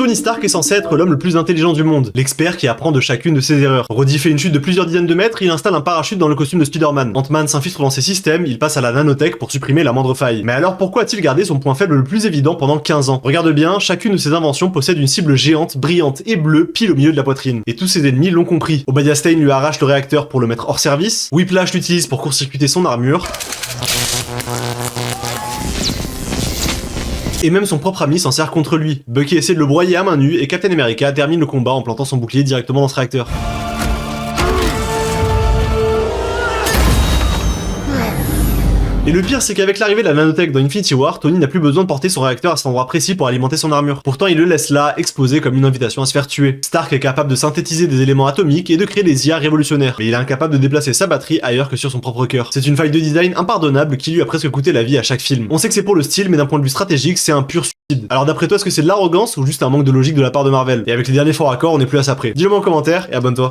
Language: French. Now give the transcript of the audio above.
Tony Stark est censé être l'homme le plus intelligent du monde, l'expert qui apprend de chacune de ses erreurs. Roddy fait une chute de plusieurs dizaines de mètres, il installe un parachute dans le costume de Spider-Man. Ant-Man s'infiltre dans ses systèmes, il passe à la nanotech pour supprimer la moindre faille. Mais alors pourquoi a-t-il gardé son point faible le plus évident pendant 15 ans? Regarde bien, chacune de ses inventions possède une cible géante, brillante et bleue pile au milieu de la poitrine. Et tous ses ennemis l'ont compris. Obadiah Stane lui arrache le réacteur pour le mettre hors service, Whiplash l'utilise pour court-circuiter son armure, et même son propre ami s'en sert contre lui. Bucky essaie de le broyer à main nue et Captain America termine le combat en plantant son bouclier directement dans ce réacteur. Et le pire, c'est qu'avec l'arrivée de la nanotech dans Infinity War, Tony n'a plus besoin de porter son réacteur à cet endroit précis pour alimenter son armure. Pourtant, il le laisse là, exposé comme une invitation à se faire tuer. Stark est capable de synthétiser des éléments atomiques et de créer des IA révolutionnaires, mais il est incapable de déplacer sa batterie ailleurs que sur son propre cœur. C'est une faille de design impardonnable qui lui a presque coûté la vie à chaque film. On sait que c'est pour le style, mais d'un point de vue stratégique, c'est un pur suicide. Alors d'après toi, est-ce que c'est de l'arrogance ou juste un manque de logique de la part de Marvel? Et avec les derniers forts accords, on n'est plus à ça près. Dis-le moi en commentaire et abonne-toi.